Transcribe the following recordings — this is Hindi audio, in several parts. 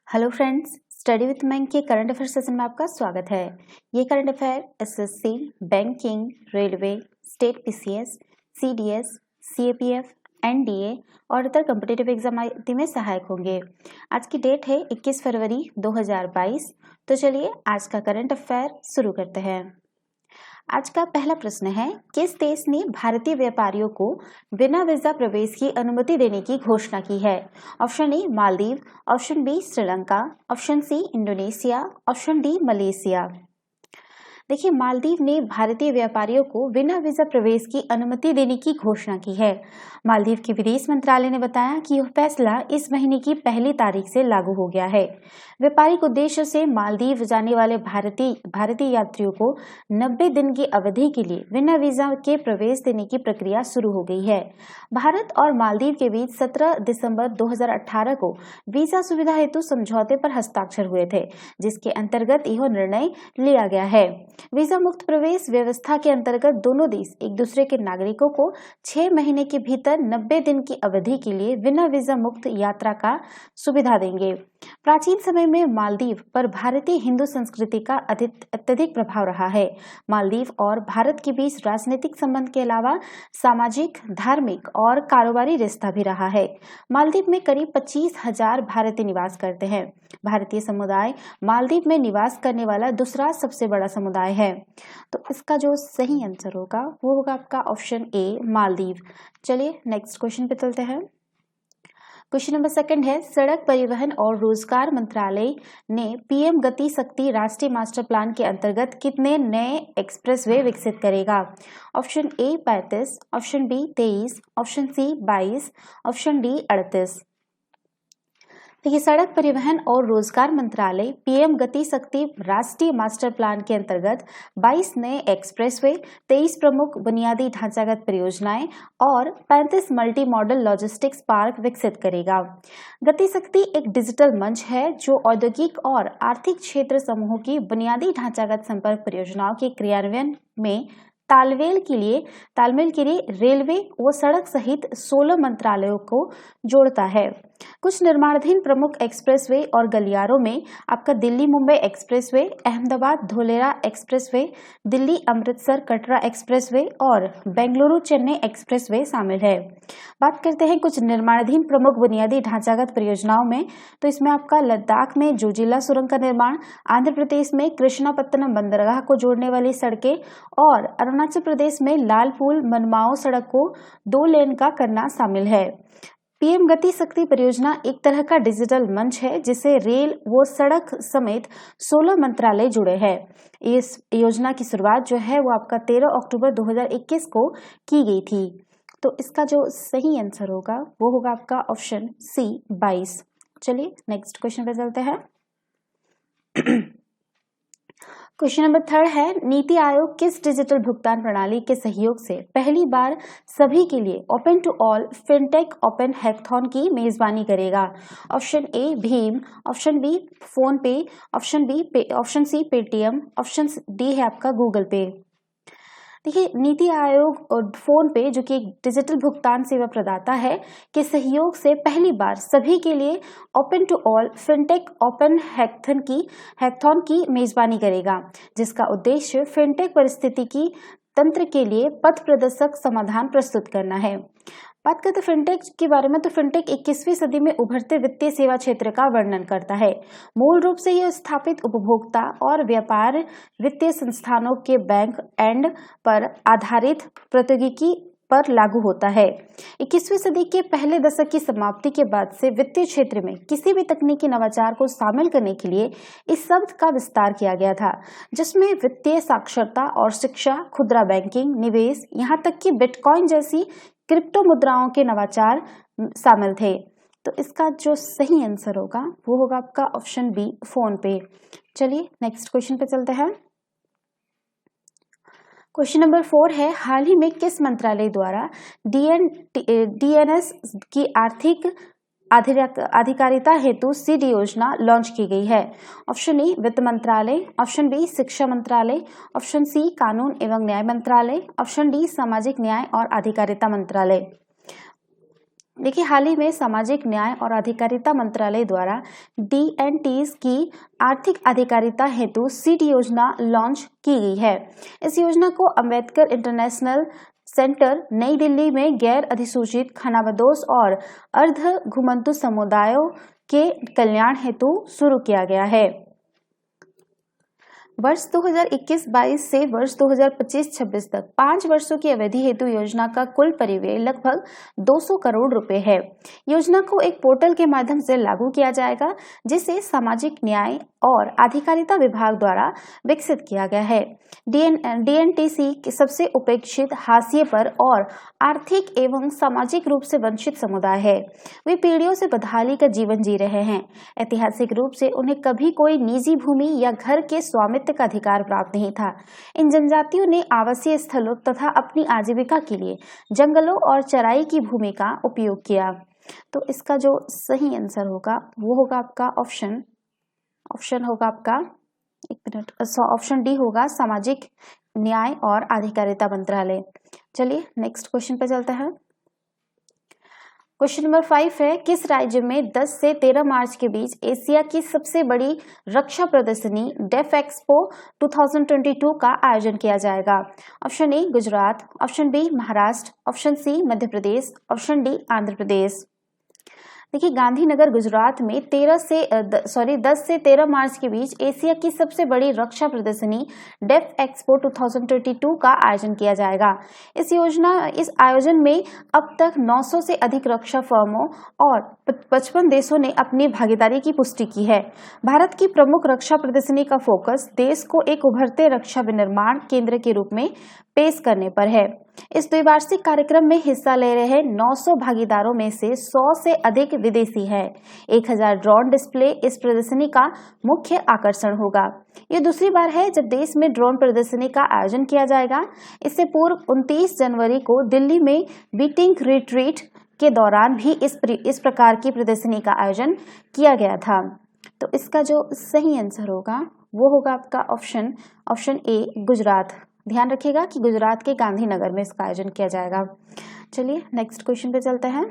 हेलो फ्रेंड्स, स्टडी विथ मैंक के करंट अफेयर सेशन में आपका स्वागत है। ये current affair SSC, banking, railway, state PCS, CDS, CAPF, NDA और अदर कॉम्पिटिटिव एग्जाम आदि में सहायक होंगे। आज की डेट है 21 फरवरी 2022। तो चलिए आज का करंट अफेयर शुरू करते हैं। आज का पहला प्रश्न है, किस देश ने भारतीय व्यापारियों को बिना वीजा प्रवेश की अनुमति देने की घोषणा की है? Option A Maldives, option B Sri Lanka, option C Indonesia, option D Malaysia. देखिए, मालदीव ने भारतीय व्यापारियों को बिना वीजा प्रवेश की अनुमति देने की घोषणा की है। मालदीव के विदेश मंत्रालय ने बताया कि यह फैसला इस महीने की पहली तारीख से लागू हो गया है। व्यापारिक उद्देश्य से मालदीव जाने वाले भारतीय यात्रियों को 90 दिन की अवधि के लिए बिना वीजा के प्रवेश देने की प्रक्रिया शुरू हो गई है। भारत और मालदीव के बीच 17 दिसंबर 2018 को वीजा सुविधा हेतु समझौते पर हस्ताक्षर हुए थे, जिसके अंतर्गत यह निर्णय लिया गया है। वीजा मुक्त प्रवेश व्यवस्था के अंतर्गत दोनों देश एक दूसरे के नागरिकों को 6 महीने के भीतर 90 दिन की अवधि के लिए बिना वीजा मुक्त यात्रा का सुविधा देंगे। प्राचीन समय में मालदीव पर भारतीय हिंदू संस्कृति का अत्यधिक प्रभाव रहा है। मालदीव और भारत के बीच राजनीतिक संबंध के अलावा सामाजिक, धार्मिक और कारोबारी रिश्ता भी रहा है। मालदीव में करीब 25,000 भारतीय निवास करते हैं। भारतीय समुदाय मालदीव में निवास करने वाला दूसरा सबसे बड़ा समुदाय है। तो इसका जो सही आंसर होगा वो होगा आपका ऑप्शन ए मालदीव। चलिए नेक्स्ट क्वेश्चन पे चलते हैं। क्वेश्चन नंबर सेकंड है, सड़क परिवहन और रोजगार मंत्रालय ने पीएम गति शक्ति राष्ट्रीय मास्टर प्लान के अंतर्गत कितने नए एक्सप्रेसवे विकसित करेगा? Option A 35, option B 23, option C 22, option D 38। देखिए, सड़क परिवहन और रोजगार मंत्रालय पीएम गति शक्ति राष्ट्रीय मास्टर प्लान के अंतर्गत 22 नए एक्सप्रेसवे, 23 प्रमुख बुनियादी ढांचागत परियोजनाएं और 35 मल्टी मॉडल लॉजिस्टिक्स पार्क विकसित करेगा। गति शक्ति एक डिजिटल मंच है जो औद्योगिक और आर्थिक क्षेत्र समूहों की बुनियादी ढांचागत संपर्क परियोजनाओं के क्रियान्वयन में तालमेल के लिए रेलवे व सड़क सहित 16 मंत्रालयों को जोड़ता है। कुछ निर्माणाधीन प्रमुख एक्सप्रेसवे और गलियारों में आपका Delhi Mumbai expressway, Ahmedabad Dholera expressway, Delhi Amritsar Katra expressway और बेंगलुरु चेन्नई एक्सप्रेसवे शामिल है। बात करते हैं कुछ निर्माणाधीन प्रमुख बुनियादी ढांचागत परियोजनाओं में, तो इसमें आपका लद्दाख में जोजिला सुरंग का निर्माण, आंध्र प्रदेश में कृष्णापत्तनम बंदरगाह को जोड़ने वाली सड़कें और अरुणाचल प्रदेश में लाल पुल मनमाओ सड़क को 2 लेन का करना शामिल है। पीएम गति शक्ति परियोजना एक तरह का डिजिटल मंच है जिसे रेल व सड़क समेत 16 मंत्रालय जुड़े हैं। इस योजना की शुरुआत जो है वो आपका 13 अक्टूबर 2021 को की गई थी। तो इसका जो सही आंसर होगा वो होगा आपका ऑप्शन सी 22। चलिए नेक्स्ट क्वेश्चन पे चलते हैं। क्वेश्चन नंबर थर्ड है, नीति आयोग किस डिजिटल भुगतान प्रणाली के सहयोग से पहली बार सभी के लिए open to all fintech open hackathon की मेजबानी करेगा? ऑप्शन ए भीम, option B PhonePe, option C Paytm, option D है आपका गूगल पे। देखिए, नीति आयोग और फोन पे जो कि एक डिजिटल भुगतान सेवा प्रदाता है के सहयोग से पहली बार सभी के लिए open to all fintech open hackathon की मेजबानी करेगा, जिसका उद्देश्य फिनटेक पारिस्थितिकी तंत्र के लिए पथ प्रदर्शक समाधान प्रस्तुत करना है। बात करते हैं फिनटेक के बारे में, तो फिनटेक 21वीं सदी में उभरते वित्तीय सेवा क्षेत्र का वर्णन करता है। मूल रूप से यह स्थापित उपभोक्ता और व्यापार वित्तीय संस्थानों के बैंक एंड पर आधारित प्रौद्योगिकी पर लागू होता है। 21वीं सदी के पहले दशक की समाप्ति के बाद से वित्तीय क्षेत्र में किसी भी तकनीकी नवाचार को शामिल करने के लिए इस शब्द का विस्तार किया गया था, जिसमें वित्तीय साक्षरता और शिक्षा, खुदरा बैंकिंग, निवेश, यहाँ तक कि बिटकॉइन जैसी क्रिप्टो मुद्राओं के नवाचार शामिल थे। तो इसका जो सही आंसर होगा वो होगा आपका ऑप्शन बी फोन पे। चलिए नेक्स्ट क्वेश्चन पे चलते हैं। क्वेश्चन नंबर 4 है, हाल ही में किस मंत्रालय द्वारा डीएनएस की आर्थिक आधिकारिता हेतु सीड योजना लॉन्च की गई है? ऑप्शन ए वित्त मंत्रालय, ऑप्शन बी शिक्षा मंत्रालय, ऑप्शन सी कानून एवं न्याय मंत्रालय, ऑप्शन डी सामाजिक न्याय और आधिकारिता मंत्रालय। देखिए, हाल ही में सामाजिक न्याय और अधिकारिता मंत्रालय द्वारा DNTs की आर्थिक अधिकारिता हेतु सीड योजना लॉन्च की गई है। इस योजना को अम्बेडकर इंटरनेशनल सेंटर नई दिल्ली में गैर अधिसूचित खानाबदोश और अर्ध घुमंतु समुदायों के कल्याण हेतु शुरू किया गया है। वर्ष 2021-22 से वर्ष 2025-26 तक 5 वर्षों की अवधि हेतु योजना का कुल परिव्यय लगभग 200 करोड़ रुपए है। योजना को एक पोर्टल के माध्यम से लागू किया जाएगा, जिसे सामाजिक न्याय और अधिकारिता विभाग द्वारा विकसित किया गया है। DNTC के सबसे उपेक्षित, हाशिए पर और आर्थिक एवं सामाजिक रूप से वंचित समुदाय है। वे पीढ़ियों से बदहाली का जीवन जी रहे हैं। ऐतिहासिक रूप से उन्हें कभी कोई निजी भूमि या घर के स्वामित्व का अधिकार प्राप्त नहीं था। इन जनजातियों ने आवासीय स्थलों तथा अपनी आजीविका के लिए जंगलों और चराई की भूमि का उपयोग किया। तो इसका जो सही आंसर होगा वो होगा आपका ऑप्शन होगा आपका, एक मिनट, ऑप्शन डी होगा सामाजिक न्याय और अधिकारिता मंत्रालय। चलिए नेक्स्ट क्वेश्चन पे चलते हैं। क्वेश्चन नंबर 5 है, किस राज्य में 10 से 13 मार्च के बीच एशिया की सबसे बड़ी रक्षा प्रदर्शनी डेफ एक्सपो 2022 का आयोजन किया जाएगा? Option A Gujarat, option B Maharashtra, option C Madhya Pradesh, option D Andhra Pradesh. देखिए, गांधीनगर गुजरात में 10 से 13 मार्च के बीच एशिया की सबसे बड़ी रक्षा प्रदर्शनी डेफ एक्सपो 2022 का आयोजन किया जाएगा। इस आयोजन में अब तक 900 से अधिक रक्षा फर्मों और 55 देशों ने अपनी भागीदारी की पुष्टि की है। भारत की प्रमुख रक्षा प्रदर्शनी का फोकस देश को एक उभरते रक्षा विनिर्माण केंद्र के रूप में पेश करने पर है। इस द्विवार्षिक कार्यक्रम में हिस्सा ले रहे 900 भागीदारों में से 100 से अधिक विदेशी हैं। 1000 ड्रोन डिस्प्ले इस प्रदर्शनी का मुख्य आकर्षण होगा। ये दूसरी बार है जब देश में ड्रोन प्रदर्शनी का आयोजन किया जाएगा। इससे पूर्व 29 जनवरी को दिल्ली में बीटिंग रिट्रीट के दौरान भी इस प्रकार की प्रदर्शनी का आयोजन किया गया था। तो इसका जो सही आंसर होगा वो होगा आपका ऑप्शन ए गुजरात। ध्यान रखिएगा कि गुजरात के गांधीनगर में इसका आयोजन किया जाएगा। चलिए नेक्स्ट क्वेश्चन पे चलते हैं।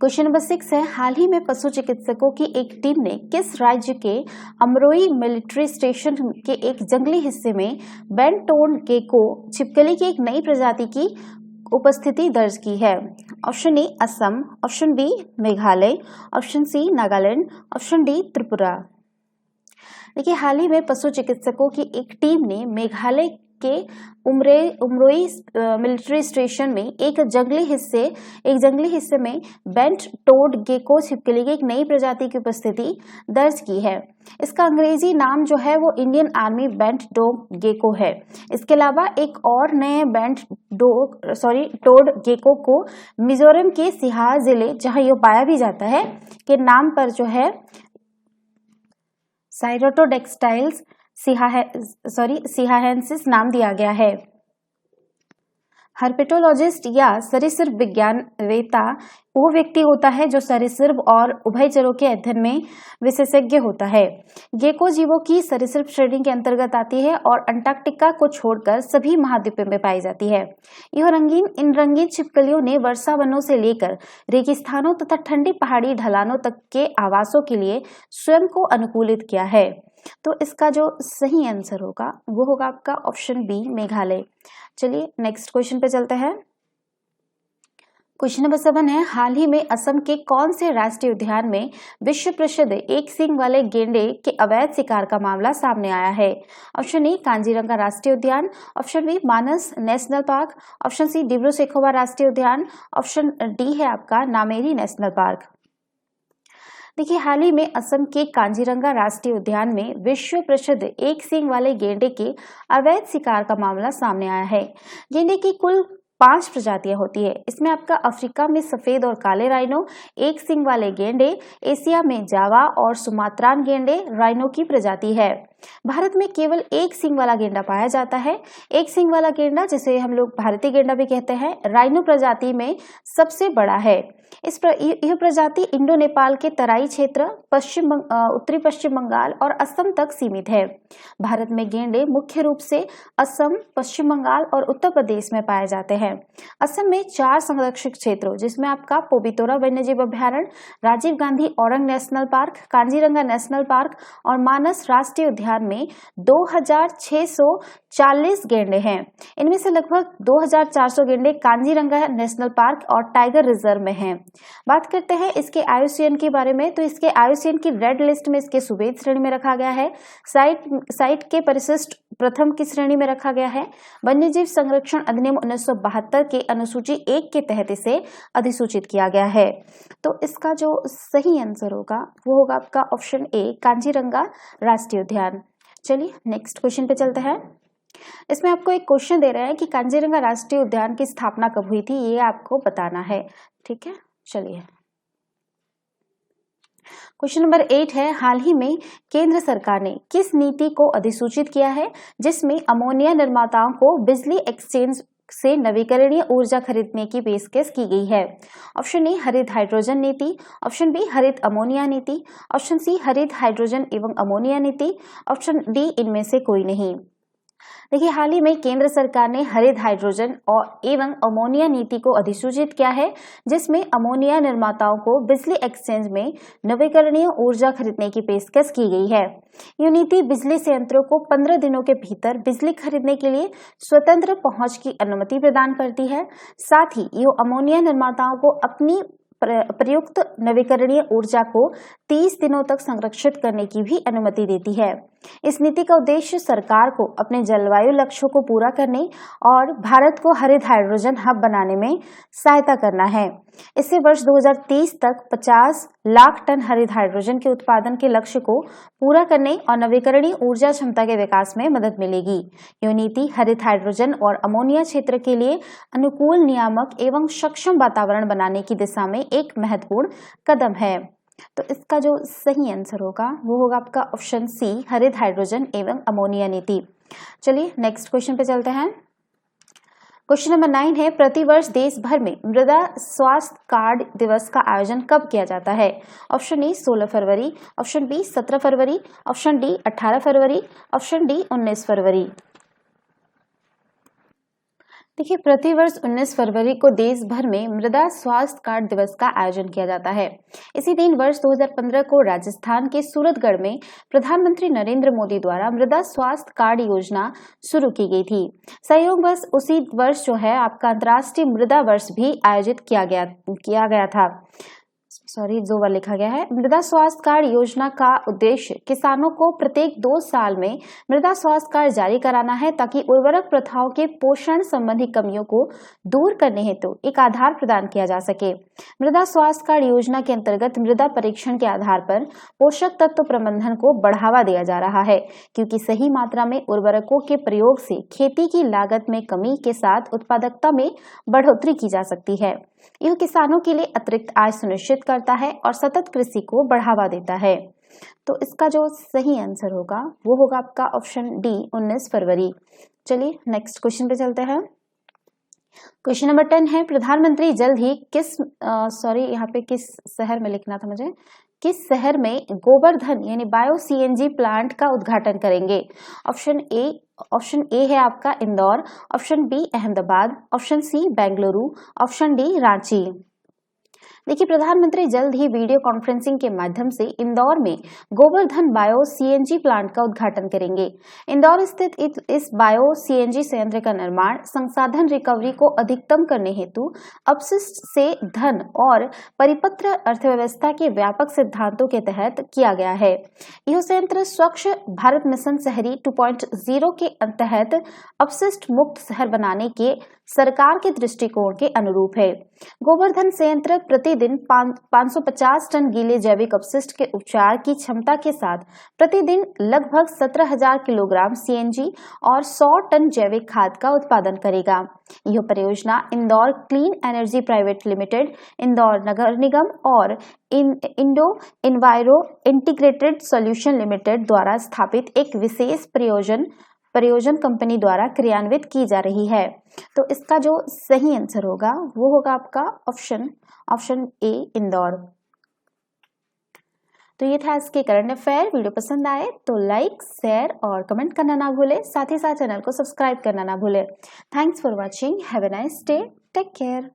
क्वेश्चन नंबर 6 है, हाल ही में पशु चिकित्सकों की एक टीम ने किस राज्य के अमरोई मिलिट्री स्टेशन के एक जंगली हिस्से में बेंटोड गेको छिपकली की एक नई प्रजाति की उपस्थिति दर्ज की है? Option A Assam, option B Meghalaya, option C Nagaland, option D Tripura. देखिए, हाल ही में पशु चिकित्सकों की एक टीम ने मेघालय के उमरोई मिलिट्री स्टेशन में एक जंगली हिस्से में बेंटोड गेको छिपकली की एक नई प्रजाति की उपस्थिति दर्ज की है। इसका अंग्रेजी नाम जो है वो इंडियन आर्मी बेंटोड गेको है। इसके अलावा एक और नए टोड गेको को मिजोरम के सिहार जिले, जहां यह पाया भी जाता है, के नाम पर जो है साइरोटोडेक्टाइल्स सिहाहेंसिस नाम दिया गया है। हर्पेटोलॉजिस्ट या सरीसृप विज्ञानवेत्ता वो व्यक्ति होता है जो सरीसृप और उभयचरों के अध्ययन में विशेषज्ञ होता है। गेको जीवों की सरीसृप श्रेणी के अंतर्गत आती है और अंटार्कटिका को छोड़कर सभी महाद्वीपों में पाई जाती है। इन रंगीन छिपकलियों ने वर्षा वनों से लेकर रेगिस्तानों तथा ठंडी पहाड़ी ढलानों तक के आवासों के लिए स्वयं को अनुकूलित किया है। तो इसका जो सही आंसर होगा वो होगा आपका ऑप्शन बी मेघालय। चलिए नेक्स्ट क्वेश्चन पे चलते हैं। क्वेश्चन नंबर 7 है, हाल ही में असम के कौन से राष्ट्रीय उद्यान में विश्व प्रसिद्ध एक सींग वाले गेंडे के अवैध शिकार का मामला सामने आया है? ऑप्शन ए कांजीरंगा राष्ट्रीय उद्यान, option B Manas national park, option C Dibru Saikhowa राष्ट्रीय उद्यान, ऑप्शन डी है आपका नामेरी नेशनल पार्क। देखिए, हाल ही में असम के कांजीरंगा राष्ट्रीय उद्यान में विश्व प्रसिद्ध एक सींग वाले गेंडे के अवैध शिकार का मामला सामने आया है। गेंडे की कुल 5 प्रजातियां होती है। इसमें आपका अफ्रीका में सफेद और काले राइनो एक सींग वाले गेंडे, एशिया में जावा और सुमात्रान गेंडे राइनो की प्रजाति है। भारत में केवल एक सींग वाला गेंडा पाया जाता है। एक सींग वाला गेंडा, जिसे हम लोग भारतीय गेंडा भी कहते हैं, राइनो प्रजाति में सबसे बड़ा है। यह प्रजाति इंडो नेपाल के तराई क्षेत्र, उत्तरी पश्चिम बंगाल और असम तक सीमित है। भारत में गेंडे मुख्य रूप से असम, पश्चिम बंगाल और उत्तर प्रदेश में पाए जाते हैं। असम में 4 संरक्षित क्षेत्रों, जिसमें आपका पबितरा वन्यजीव अभ्यारण्य, Rajiv Gandhi Orang national park, Kaziranga national park और मानस राष्ट्रीय उद्यान में 2640 गेंडे हैं। इनमें से लगभग 2400 गेंडे काजीरंगा नेशनल पार्क और टाइगर रिजर्व में हैं। बात करते हैं इसके IUCN के बारे में, तो इसके IUCN की रेड लिस्ट में इसके सुवेद श्रेणी में रखा गया है। साइट के परिशिष्ट प्रथम की श्रेणी में रखा गया है। वन्यजीव संरक्षण अधिनियम 1972 के अनुसूची 1 के तहत इसे अधिसूचित किया गया है। तो इसका जो सही आंसर होगा वो होगा आपका ऑप्शन ए, काजीरंगा राष्ट्रीय उद्यान। चलिए नेक्स्ट क्वेश्चन पे चलते हैं। इसमें आपको एक क्वेश्चन दे रहे हैं कि काजीरंगा राष्ट्रीय उद्यान की स्थापना कब हुई थी, ये आपको बताना है। ठीक है, चलिए क्वेश्चन नंबर 8 है, हाल ही में केंद्र सरकार ने किस नीति को अधिसूचित किया है जिसमें अमोनिया निर्माताओं को बिजली एक्सचेंज से नवीकरणीय ऊर्जा खरीदने की पेशकश की गई है? ऑप्शन ए हरित हाइड्रोजन नीति, ऑप्शन बी हरित अमोनिया नीति, ऑप्शन सी हरित हाइड्रोजन एवं अमोनिया नीति, ऑप्शन डी इनमें से कोई नहीं। देखिए, हाल ही में केंद्र सरकार ने हरित हाइड्रोजन और एवं अमोनिया नीति को अधिसूचित किया है, जिसमें अमोनिया निर्माताओं को बिजली एक्सचेंज में नवीकरणीय ऊर्जा खरीदने की पेशकश की गई है। यह नीति बिजली संयंत्रों को 15 दिनों के भीतर बिजली खरीदने के लिए स्वतंत्र पहुंच की अनुमति प्रदान करती है। साथ ही यह अमोनिया निर्माताओं को अपनी प्रयुक्त नवीकरणीय ऊर्जा को 30 दिनों तक संरक्षित करने की भी अनुमति देती है। इस नीति का उद्देश्य सरकार को अपने जलवायु लक्ष्यों को पूरा करने और भारत को हरित हाइड्रोजन हब बनाने में सहायता करना है। इससे वर्ष 2030 तक 50 लाख टन हरित हाइड्रोजन के उत्पादन के लक्ष्य को पूरा करने और नवीकरणीय ऊर्जा क्षमता के विकास में मदद मिलेगी। यह नीति हरित हाइड्रोजन और अमोनिया क्षेत्र के लिए अनुकूल, नियामक एवं सक्षम वातावरण बनाने की दिशा में एक महत्वपूर्ण कदम है। तो इसका जो सही आंसर होगा वो होगा आपका ऑप्शन सी, हरित हाइड्रोजन एवं अमोनिया नीति। चलिए नेक्स्ट क्वेश्चन पे चलते हैं। क्वेश्चन नंबर 9 है, प्रतिवर्ष देश भर में मृदा स्वास्थ्य कार्ड दिवस का आयोजन कब किया जाता है? ऑप्शन ए 16 फरवरी, ऑप्शन बी 17 फरवरी, ऑप्शन डी 18 फरवरी, ऑप्शन डी 19 फरवरी। देखिए, प्रतिवर्ष 19 फरवरी को देश भर में मृदा स्वास्थ्य कार्ड दिवस का आयोजन किया जाता है। इसी दिन वर्ष 2015 को राजस्थान के सूरतगढ़ में प्रधानमंत्री नरेंद्र मोदी द्वारा मृदा स्वास्थ्य कार्ड योजना शुरू की गई थी। संयोगवश उसी वर्ष जो है आपका अंतर्राष्ट्रीय मृदा वर्ष भी आयोजित किया गया था। सॉरी, 2 बार लिखा गया है। मृदा स्वास्थ्य कार्ड योजना का उद्देश्य किसानों को प्रत्येक 2 साल में मृदा स्वास्थ्य कार्ड जारी कराना है, ताकि उर्वरक प्रथाओं के पोषण संबंधी कमियों को दूर करने हेतु एक आधार प्रदान किया जा सके। मृदा स्वास्थ्य कार्ड योजना के अंतर्गत मृदा परीक्षण के आधार पर पोषक तत्व प्रबंधन को बढ़ावा दिया जा रहा है, क्योंकि सही मात्रा में उर्वरकों के प्रयोग से खेती की लागत में कमी के साथ उत्पादकता में बढ़ोतरी की जा सकती है। यह किसानों के लिए अतिरिक्त आय सुनिश्चित करता है और सतत कृषि को बढ़ावा देता है। तो इसका जो सही आंसर होगा वो होगा आपका ऑप्शन डी, 19 फरवरी। चलिए नेक्स्ट क्वेश्चन पे चलते हैं। क्वेश्चन नंबर 10 है, प्रधानमंत्री जल्द ही किस शहर में लिखना था मुझे, किस शहर में गोवर्धन यानी बायो CNG प्लांट का उद्घाटन करेंगे? ऑप्शन ए है आपका Indore, option B Ahmedabad, option C Bengaluru, option D Ranchi. देखिए, प्रधानमंत्री जल्द ही वीडियो कॉन्फ्रेंसिंग के माध्यम से इंदौर में गोवर्धन बायो CNG प्लांट का उद्घाटन करेंगे। इंदौर स्थित इस बायो CNG संयंत्र का निर्माण संसाधन रिकवरी को अधिकतम करने हेतु अपशिष्ट से धन और परिपत्र अर्थव्यवस्था के व्यापक सिद्धांतों के तहत किया गया है। यह संयंत्र स्वच्छ भारत मिशन शहरी 2.0 के तहत अपशिष्ट मुक्त शहर बनाने के सरकार के दृष्टिकोण के अनुरूप है। गोवर्धन संयंत्र प्रतिदिन प्रतिदिन 550 टन गीले जैविक अपशिष्ट के उपचार की क्षमता के साथ प्रतिदिन लगभग 17,000 किलोग्राम सीएनजी और 100 टन जैविक खाद का उत्पादन करेगा। यह परियोजना Indore clean energy private limited, Indore नगर निगम और Indo enviro integrated solution limited द्वारा स्थापित एक विशेष परियोजन कंपनी द्वारा क्रियान्वित की जा रही है। तो इसका जो सही आंसर होगा वो होगा आपका ऑप्शन ए, इंदौर। तो ये था इसके करंट अफेयर। वीडियो पसंद आए तो लाइक, शेयर और कमेंट करना ना भूले, साथ ही साथ चैनल को सब्सक्राइब करना ना भूले। Thanks for watching. Have a nice day. Take care.